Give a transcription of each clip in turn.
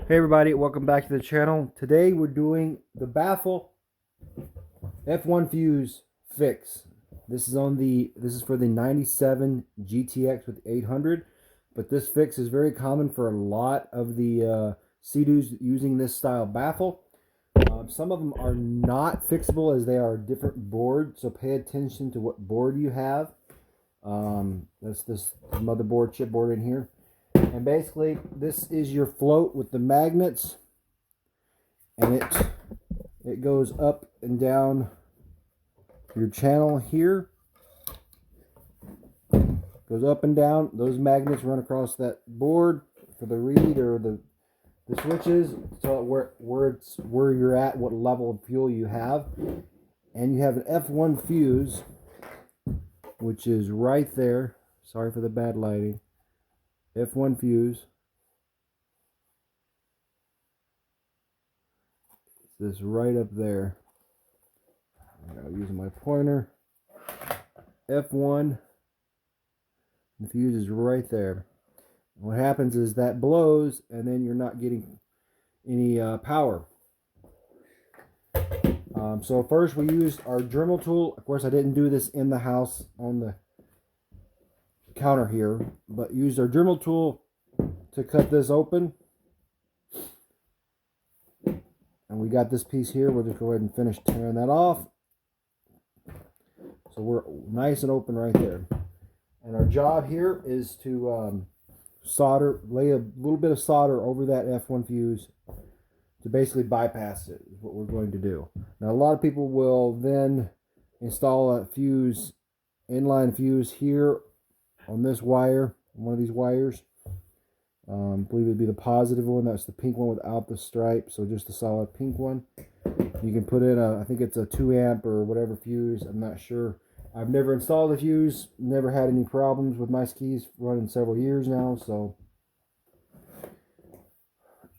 Hey everybody, welcome back to the channel. Today we're doing the Baffle F1 fuse fix. This is for the 97 GTX with 800, but this fix is very common for a lot of the seadoos using this style baffle. Some of them are not fixable as they are a different board, so pay attention to what board you have. That's this motherboard chipboard in here. And basically, this is your float with the magnets, and it goes up and down your channel here. Goes up and down. Those magnets run across that board for the read or the switches, so where you're at, what level of fuel you have. And you have an F1 fuse, which is right there. Sorry for the bad lighting. F1 fuse. This right up there. I'm using my pointer. F1. The fuse is right there. What happens is that blows, and then you're not getting any power. So first we used our Dremel tool. Of course, I didn't do this in the house on the counter here, but used our Dremel tool to cut this open. And we got this piece here. We'll just go ahead and finish tearing that off. So we're nice and open right there. And our job here is to lay a little bit of solder over that F1 fuse to basically bypass it, is what we're going to do. Now, a lot of people will then install a fuse, inline fuse here on this wire, one of these wires. I believe it'd be the positive one. That's the pink one without the stripe, so just a solid pink one. You can put in I think it's a 2 amp or whatever fuse. I'm not sure. I've never installed a fuse, never had any problems with my skis, running several years now, so.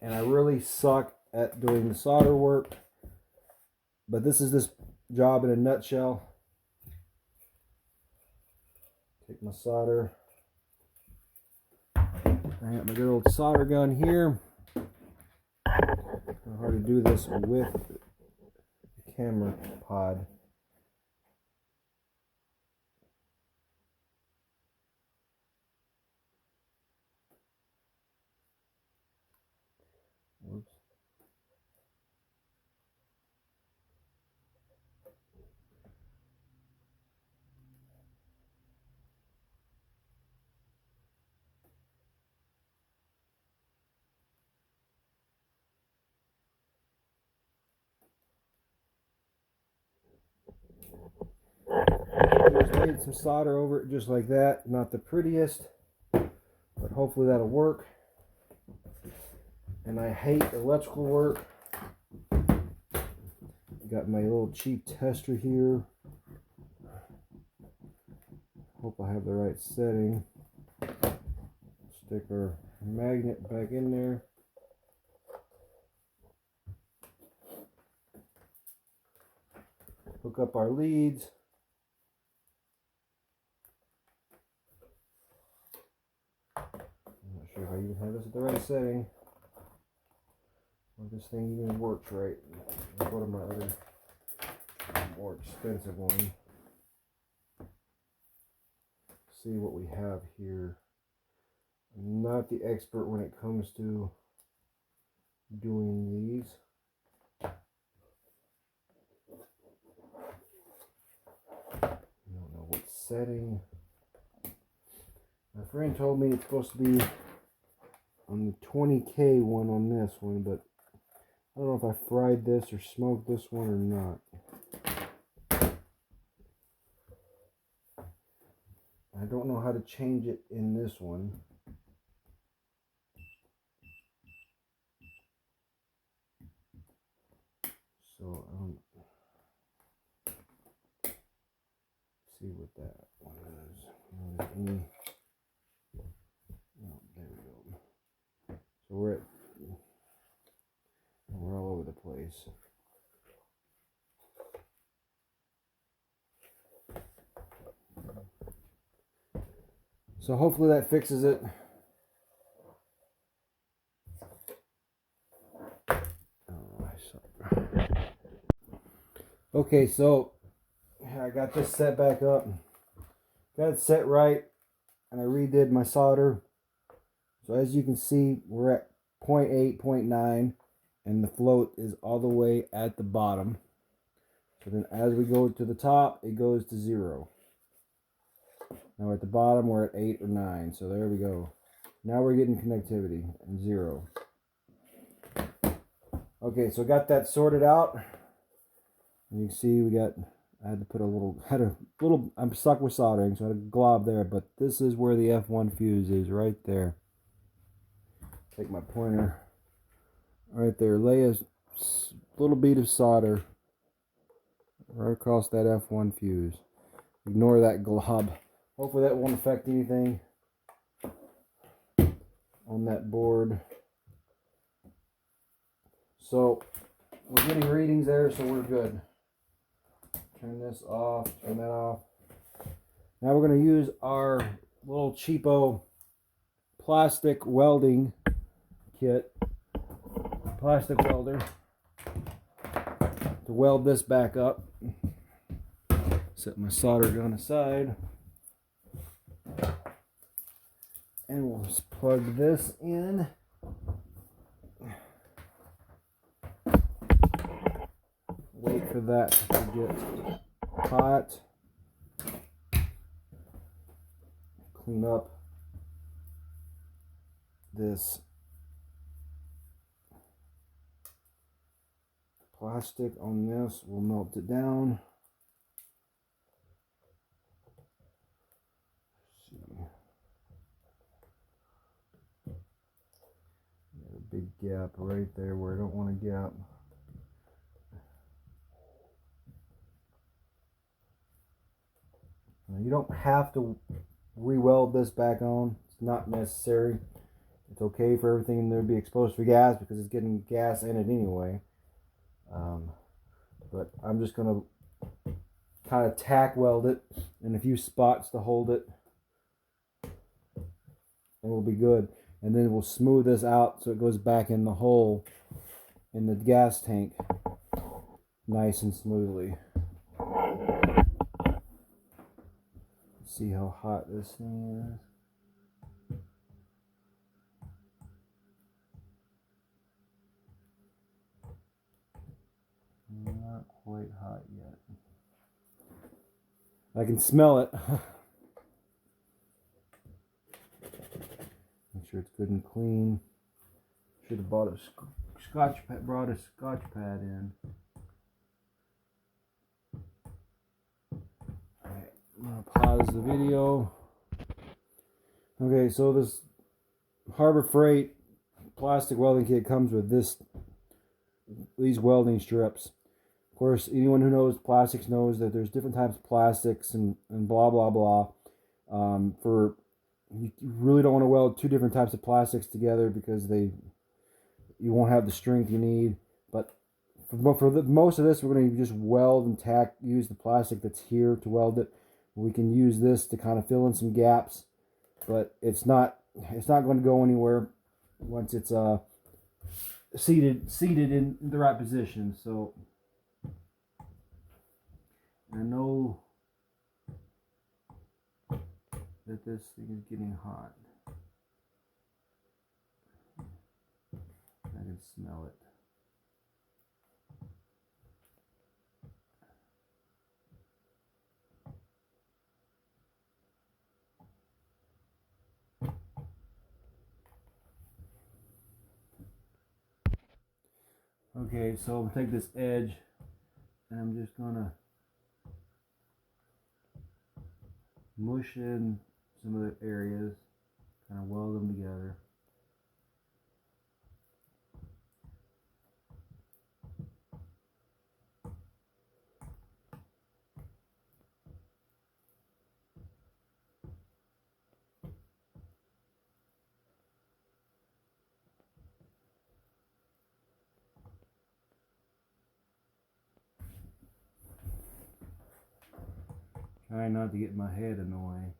And I really suck at doing the solder work, but this is this job in a nutshell. Take my solder. I got my good old solder gun here. It's hard to do this with the camera pod. Whoops. Just laid some solder over it just like that. Not the prettiest, but hopefully that'll work. And I hate electrical work. Got my little cheap tester here. Hope I have the right setting. Stick our magnet back in there. Hook up our leads. I'm not sure if I even have this at the right setting. Or this thing even works right. I'll go to my other more expensive one. See what we have here. I'm not the expert when it comes to doing these. I don't know what setting. My friend told me it's supposed to be on the 20K one on this one, but I don't know if I fried this or smoked this one or not. I don't know how to change it in this one. So see what that one is. Oh, there we go. So we're all over the place. So hopefully that fixes it. Okay, so I got this set back up. Got it set right, and I redid my solder. So as you can see, we're at 0.8, 0.9, and the float is all the way at the bottom. So then as we go to the top, it goes to 0. Now at the bottom, we're at 8 or 9. So there we go. Now we're getting connectivity and 0. Okay, so got that sorted out. And you can see I had to put I'm stuck with soldering, so I had a glob there, but this is where the F1 fuse is, right there. Take my pointer, right there, lay a little bead of solder right across that F1 fuse. Ignore that glob. Hopefully that won't affect anything on that board. So we're getting readings there, so we're good. Turn this off, turn that off. Now we're going to use our little cheapo plastic welding kit, plastic welder, to weld this back up. Set my solder gun aside, and we'll just plug this in. Wait for that to get hot. Clean up this plastic on this. We'll melt it down. Got a big gap right there where I don't want a gap. Now, you don't have to re-weld this back on. It's not necessary. It's okay for everything to be exposed to gas because it's getting gas in it anyway. But I'm just going to kind of tack weld it in a few spots to hold it, and we'll be good. And then we'll smooth this out so it goes back in the hole in the gas tank nice and smoothly. See how hot this thing is. Not quite hot yet. I can smell it. Make sure it's good and clean. Should have brought a scotch pad in. Alright, I'm gonna pause the video. Okay, so this Harbor Freight plastic welding kit comes with these welding strips. Of course, anyone who knows plastics knows that there's different types of plastics and blah blah blah. You really don't want to weld two different types of plastics together because you won't have the strength you need. But for most of this, we're going to just weld and use the plastic that's here to weld it. We can use this to kind of fill in some gaps, but it's not going to go anywhere once it's seated in the right position. So I know that this thing is getting hot. I can smell it. Okay, so I'm gonna take this edge and I'm just gonna mush in some of the areas, kind of weld them together. Try not to get my head in the way.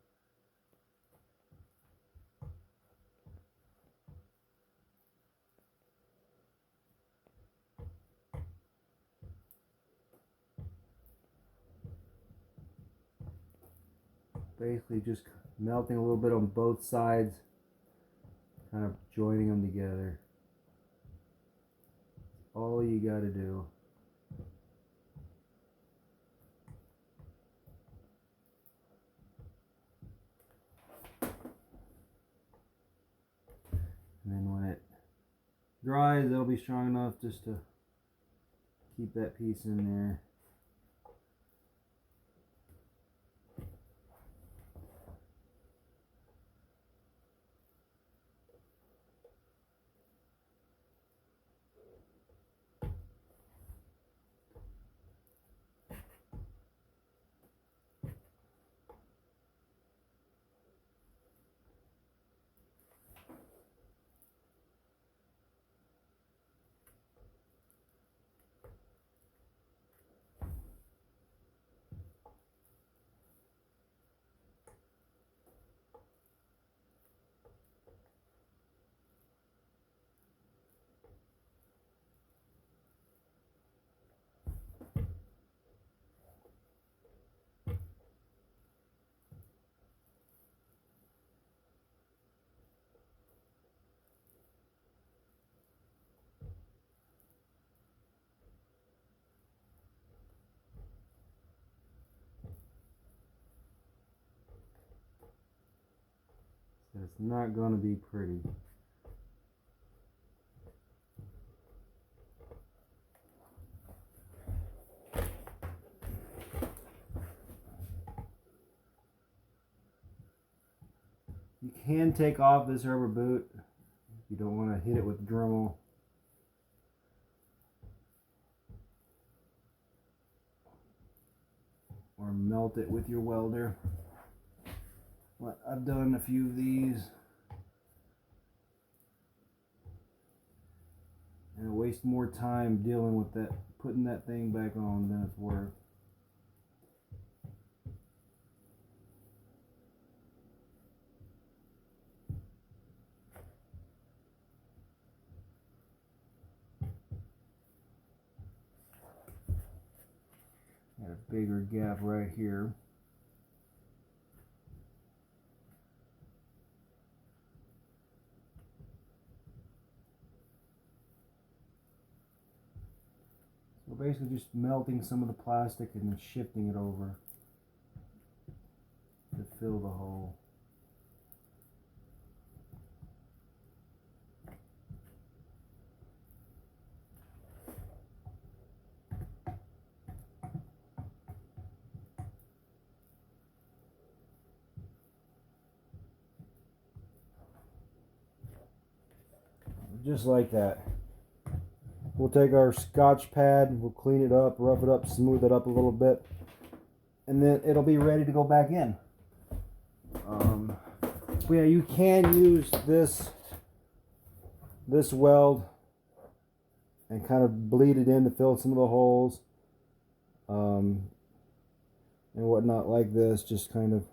basically just melting a little bit on both sides, kind of joining them together. All you got to do. And then when it dries, it'll be strong enough just to keep that piece in there. It's not going to be pretty. You can take off this rubber boot if you don't want to hit it with Dremel. Or melt it with your welder. But I've done a few of these. And I waste more time dealing with that, putting that thing back on than it's worth. Got a bigger gap right here. So basically just melting some of the plastic and then shifting it over to fill the hole. Just like that. We'll take our Scotch pad, we'll clean it up, rough it up, smooth it up a little bit, and then it'll be ready to go back in. Yeah, you can use this weld and kind of bleed it in to fill some of the holes and whatnot like this. Just kind of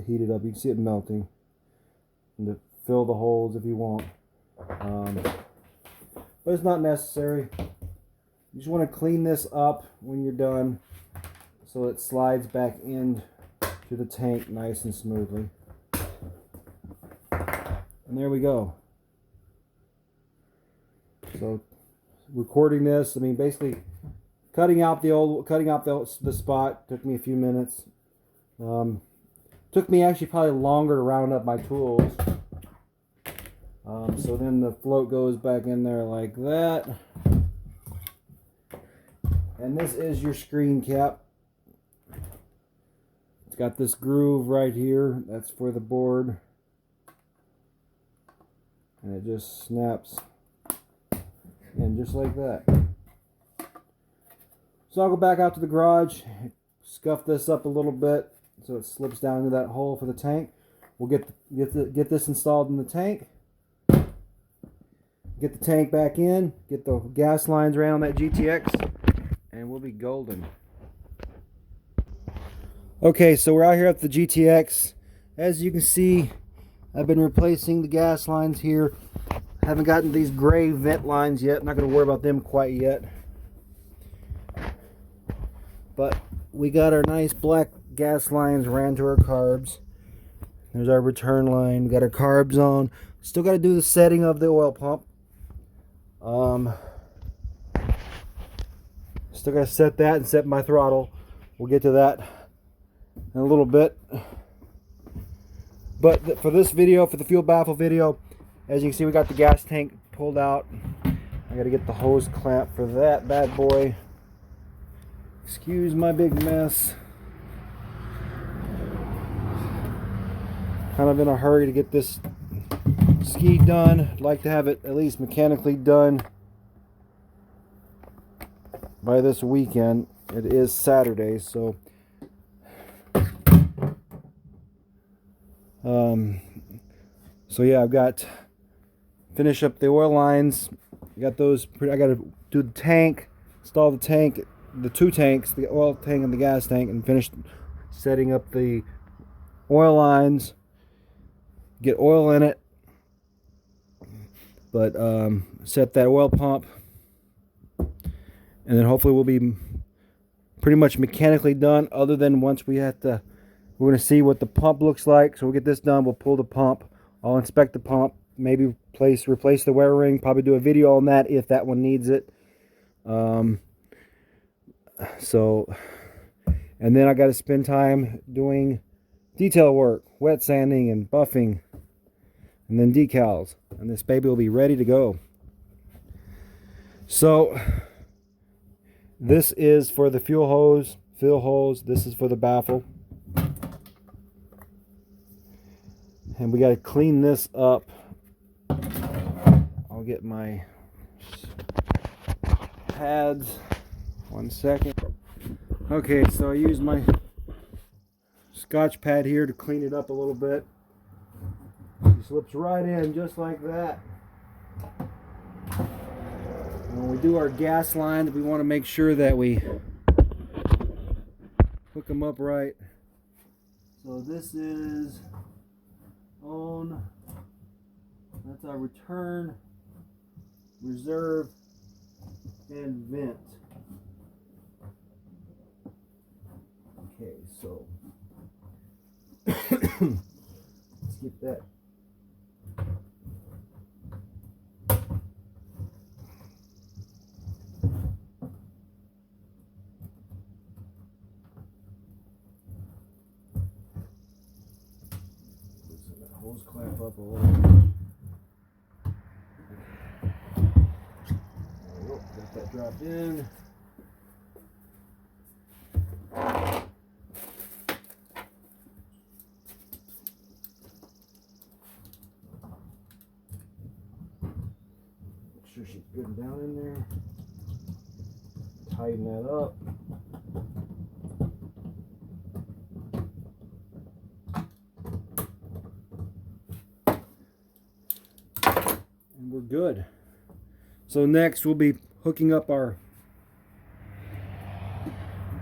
heat it up. You can see it melting, and to fill the holes if you want. But it's not necessary. You just want to clean this up when you're done so it slides back in to the tank nice and smoothly. And there we go. So recording this, I mean basically cutting out the spot took me a few minutes. Took me actually probably longer to round up my tools. So then the float goes back in there like that. And this is your screen cap. It's got this groove right here. That's for the board. And it just snaps in just like that. So I'll go back out to the garage, scuff this up a little bit so it slips down into that hole for the tank. We'll get this installed in the tank. Get the tank back in, get the gas lines ran on that GTX, and we'll be golden. Okay, so we're out here at the GTX. As you can see, I've been replacing the gas lines here. Haven't gotten these gray vent lines yet. Not going to worry about them quite yet. But we got our nice black gas lines ran to our carbs. There's our return line. We got our carbs on. Still got to do the setting of the oil pump. Still got to set that and set my throttle. We'll get to that in a little bit. But for this video, for the fuel baffle video, as you can see, we got the gas tank pulled out. I got to get the hose clamp for that bad boy. Excuse my big mess. Kind of in a hurry to get this ski done. I'd like to have it at least mechanically done by this weekend. It is Saturday, so yeah, I've got finish up the oil lines. I got those. I got to do the tank, install the tank, the two tanks, the oil tank and the gas tank, and finish setting up the oil lines. Get oil in it, but set that oil pump, and then hopefully we'll be pretty much mechanically done, other than once we're going to see what the pump looks like. So we'll get this done, we'll pull the pump, I'll inspect the pump, maybe replace the wear ring, probably do a video on that if that one needs it. And then I got to spend time doing detail work, wet sanding and buffing, and then decals, and this baby will be ready to go. So this is for the fuel hose, fill hose. This is for the baffle, and we got to clean this up. I'll get my pads. 1 second. Okay, so I used my Scotch pad here to clean it up a little bit. It slips right in just like that. When we do our gas lines, we want to make sure that we hook them up right. So this is on. That's our return, reserve, and vent. Okay, so let's get that. Loosen that hose clamp up a little. There we go. Got that dropped in. Make sure she's good and down in there. Tighten that up. And we're good. So next we'll be hooking up our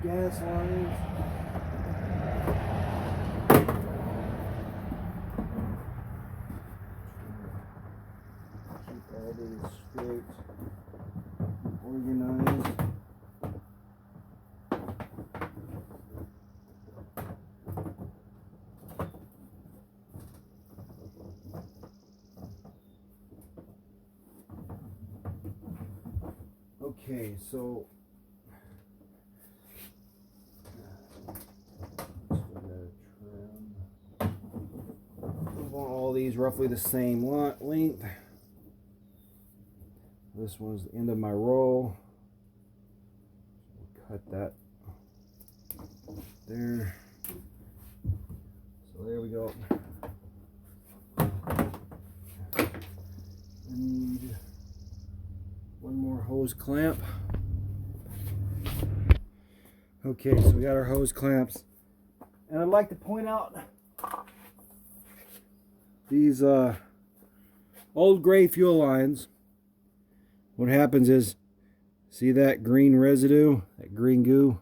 gas lines. Keep all these straight, organized. Okay, so move on all these roughly the same length. This one's the end of my roll. Cut that there. So there we go. I need one more hose clamp. Okay, so we got our hose clamps. And I'd like to point out these old gray fuel lines. What happens is, see that green residue, that green goo?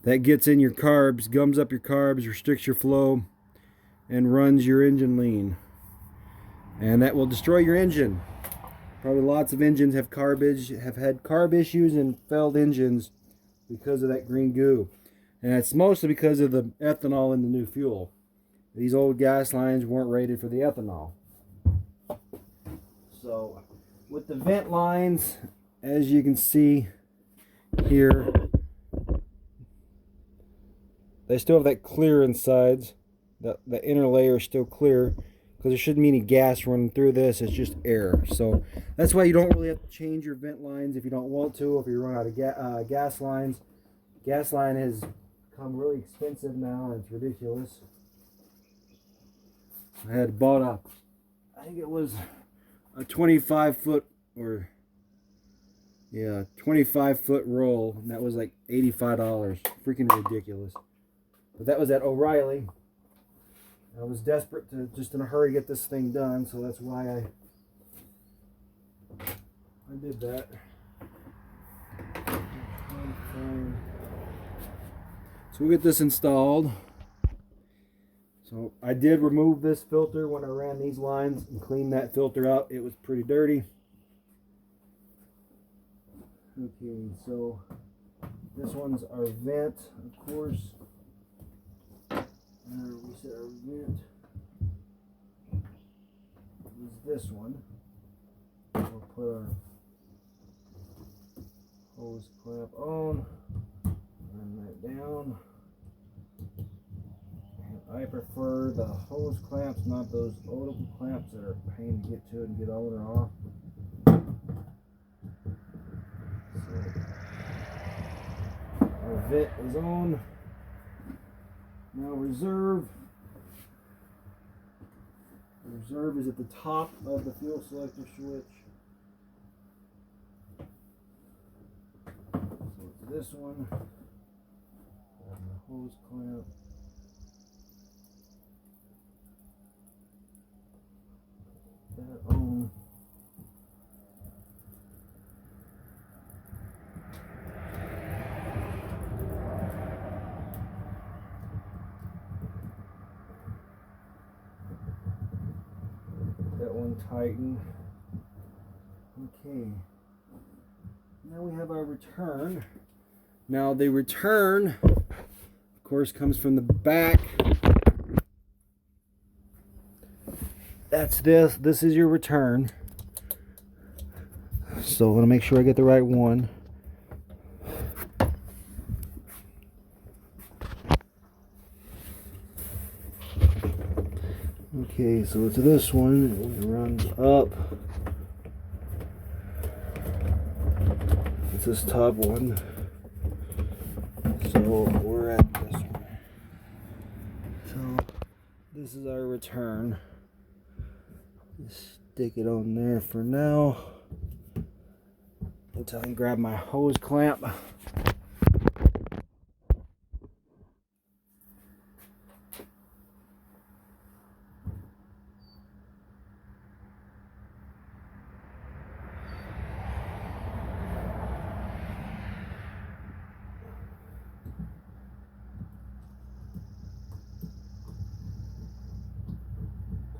That gets in your carbs, gums up your carbs, restricts your flow, and runs your engine lean. And that will destroy your engine. Probably lots of engines have had carb issues and failed engines because of that green goo. And it's mostly because of the ethanol in the new fuel. These old gas lines weren't rated for the ethanol. So with the vent lines, as you can see here, they still have that clear insides. The inner layer is still clear because there shouldn't be any gas running through this. It's just air. So that's why you don't really have to change your vent lines if you don't want to. If you run out of gas lines, gas line has become really expensive now. It's ridiculous. I had bought I think it was a 25-foot or 25-foot roll, and that was like $85. Freaking ridiculous. But that was at O'Reilly. I was desperate to just in a hurry get this thing done, so that's why I did that. So we'll get this installed. So I did remove this filter when I ran these lines and cleaned that filter out. It was pretty dirty. Okay, so this one's our vent, of course. We set our vent is this one. We'll put our hose clamp on, run that down. And I prefer the hose clamps, not those old clamps that are a pain to get to and get on or off. So our vent is on. Now reserve. Reserve is at the top of the fuel selector switch. So it's this one. Grab my hose clamp. That on. That one tightened. Okay. Now we have our return. Now the return, of course, comes from the back. That's this. This is your return. So I want to make sure I get the right one. Okay, so it's this one. It runs up. It's this top one. So we're at this one. So this is our return. Just stick it on there for now until I can grab my hose clamp.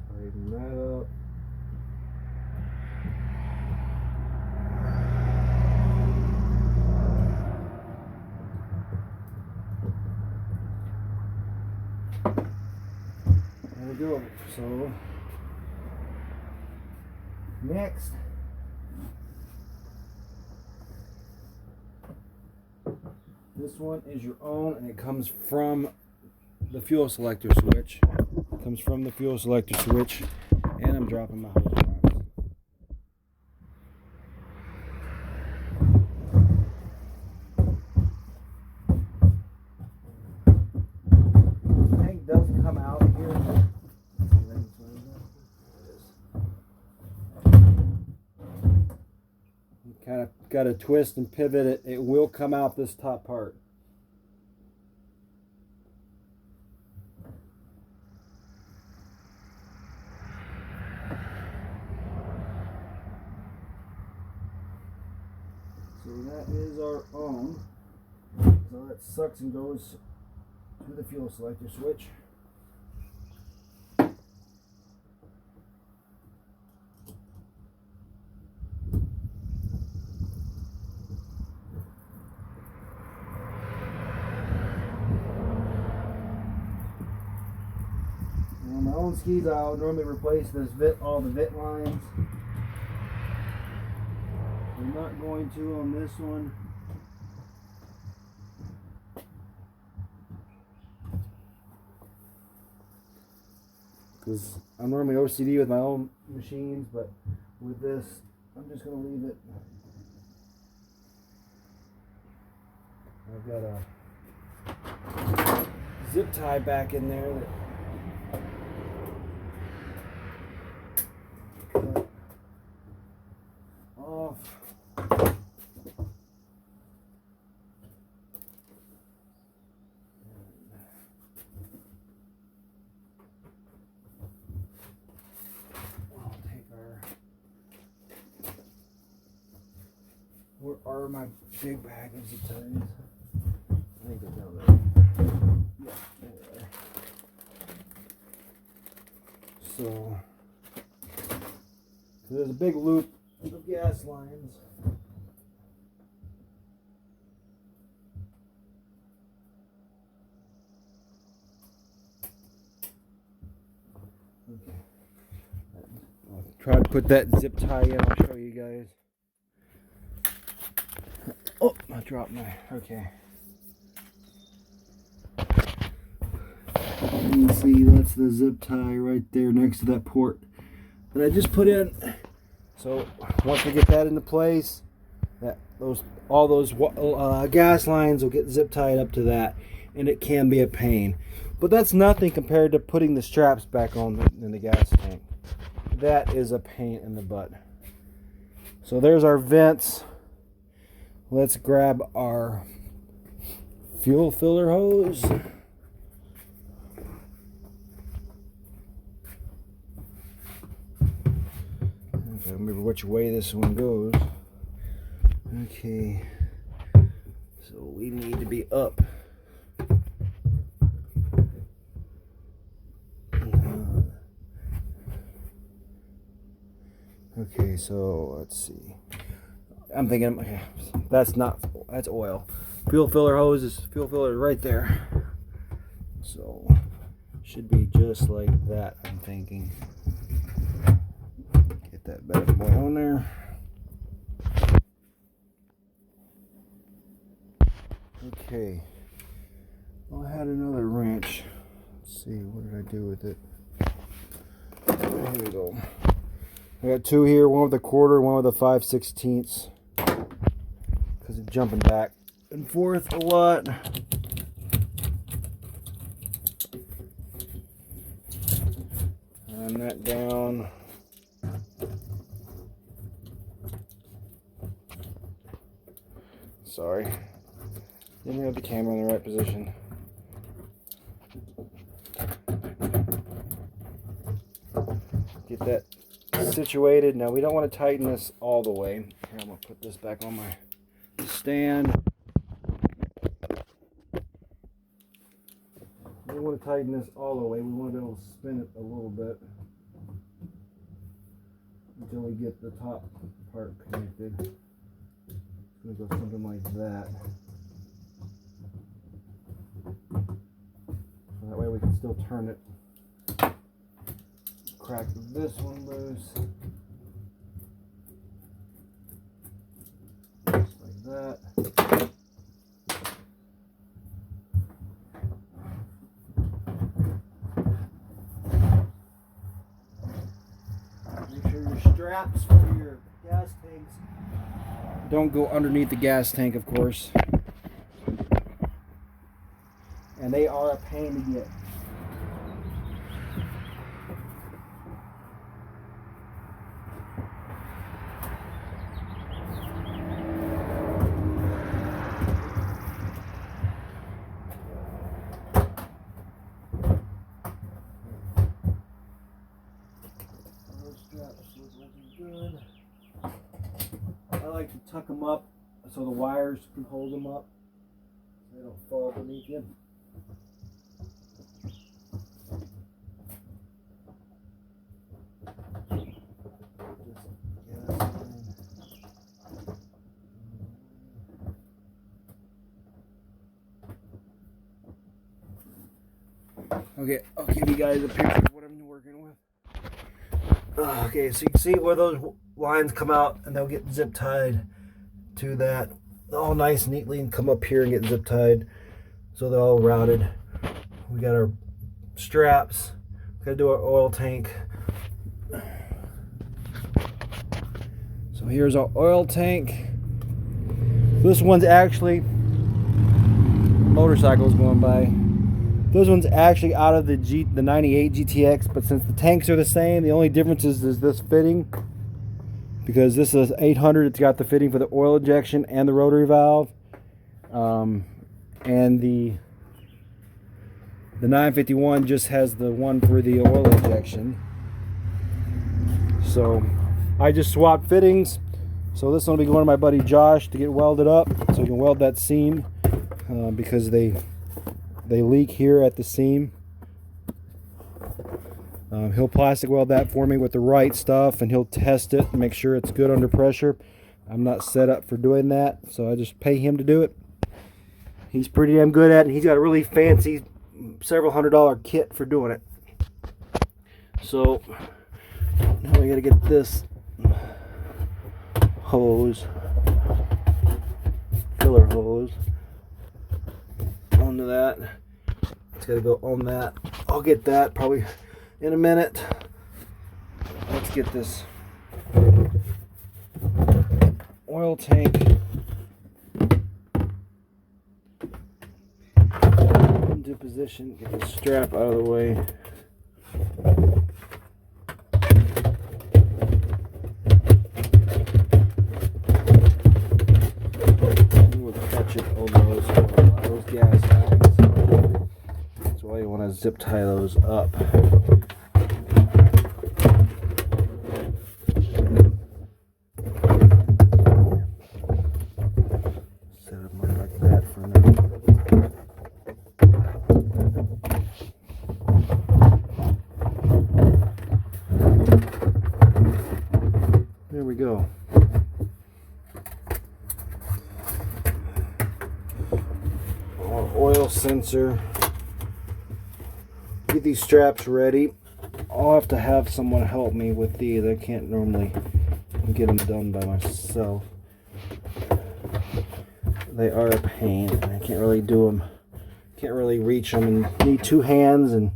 Tighten that up. There we go. So next, this one is your own, and it comes from the fuel selector switch. It comes from the fuel selector switch, and I'm dropping my hose clamps. The tank does come out here. You kind of got to twist and pivot it. It will come out this top part. So that is our own. So that sucks and goes to the fuel selector switch. own skis, I'll normally replace all the vent lines. I'm not going to on this one. Because I'm normally OCD with my own machines, but with this, I'm just going to leave it. I've got a zip tie back in there that cut off. I'll take where are my big bag of zip ties? I think they're down there. Yeah, there they are. So there's a big loop of gas lines. Okay. I'll try to put that zip tie in. I'll show you guys. Oh, I dropped my. Okay. You can see that's the zip tie right there next to that port that I just put in. So once we get that into place, all those gas lines will get zip tied up to that, and it can be a pain. But that's nothing compared to putting the straps back on in the gas tank. That is a pain in the butt. So there's our vents. Let's grab our fuel filler hose. Remember which way this one goes. Okay, so we need to be up. Okay, so let's see. I'm thinking, okay, that's oil. Fuel filler hose is fuel filler right there. So should be just like that, I'm thinking. Get that bad boy on there. Okay. Well, I had another wrench. Let's see, what did I do with it? Here we go. I got two here, one with a quarter, one with a 5/16. Because it's jumping back and forth a lot. Run that down. Sorry. Didn't have the camera in the right position. Get that situated. Now we don't want to tighten this all the way. Here, I'm going to put this back on my stand. We don't want to tighten this all the way. We want to be able to spin it a little bit until we get the top part connected. It's going to go something like that. So that way we can still turn it. Crack this one loose. Just like that. Make sure your straps for your gas tanks don't go underneath the gas tank, of course. And they are a pain to get. Good. I like to tuck them up so the wires can hold them up so they don't fall beneath you. Okay, I'll give you guys a picture of what I'm working Okay, so you can see where those lines come out, and they'll get zip tied to that all nice neatly, and come up here and get zip tied, so they're all routed. We got our straps. Got to do our oil tank. So here's our oil tank. This one's actually, motorcycles going by. This one's actually out of the 98 GTX, but since the tanks are the same, the only difference is this fitting. Because this is 800, it's got the fitting for the oil injection and the rotary valve. And the 951 just has the one for the oil injection. So I just swapped fittings. So this one will be going to my buddy Josh to get welded up, so he can weld that seam, because they leak here at the seam. He'll plastic weld that for me with the right stuff, and he'll test it and make sure it's good under pressure. I'm not set up for doing that, so I just pay him to do it. He's pretty damn good at it. He's got a really fancy several $100 kit for doing it. So now we gotta get this hose, filler hose, onto that. It's got to go on that. I'll get that probably in a minute. Let's get this oil tank into position. Get the strap out of the way. We'll catch it over those gas lines. That's why you want to zip tie those up. Set them like that for now. There we go. Our oil sensor. Get these straps ready. I'll have to have someone help me with these. I can't normally get them done by myself. They are a pain, and I can't really do them. Can't really reach them, and need two hands and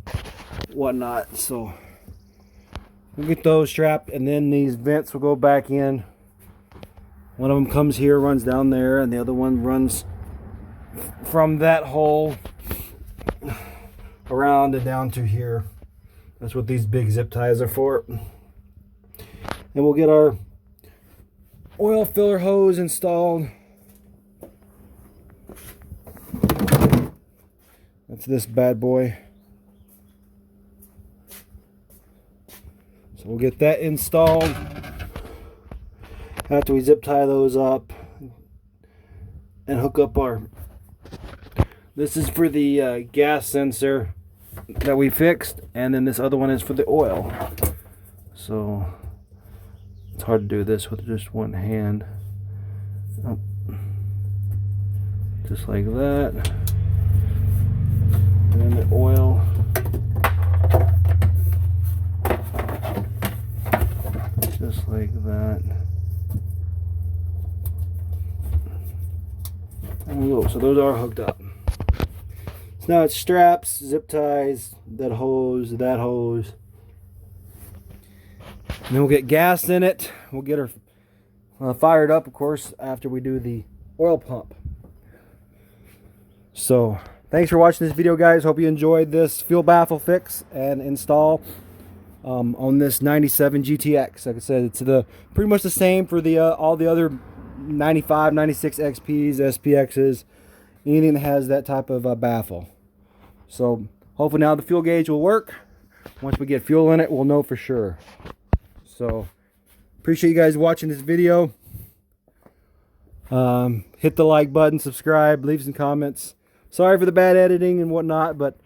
whatnot. So we'll get those strapped, and then these vents will go back in. One of them comes here, runs down there, and the other one runs from that hole around and down to here. That's what these big zip ties are for. And we'll get our oil filler hose installed. That's this bad boy. So we'll get that installed after we zip tie those up and hook up our, this is for the gas sensor that we fixed, and then this other one is for the oil. So it's hard to do this with just one hand. Oh. Just like that. And then the oil. Just like that. And so those are hooked up. So now it's straps, zip ties, that hose. And then we'll get gas in it. We'll get her fired up, of course, after we do the oil pump. So thanks for watching this video, guys. Hope you enjoyed this fuel baffle fix and install on this 97 GTX. Like I said, it's pretty much the same for the all the other 95, 96 XPs, SPXs, anything that has that type of baffle. So hopefully now the fuel gauge will work. Once we get fuel in it, we'll know for sure. So appreciate you guys watching this video. Hit the like button, subscribe, leave some comments. Sorry for the bad editing and whatnot, but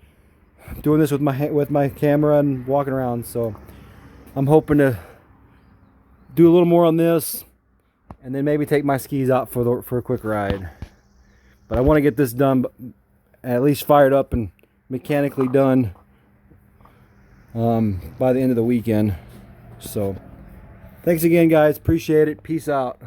I'm doing this with my camera and walking around, so I'm hoping to do a little more on this, and then maybe take my skis out for a quick ride. But I want to get this done, at least fired up and mechanically done by the end of the weekend. So thanks again, guys. Appreciate it. Peace out.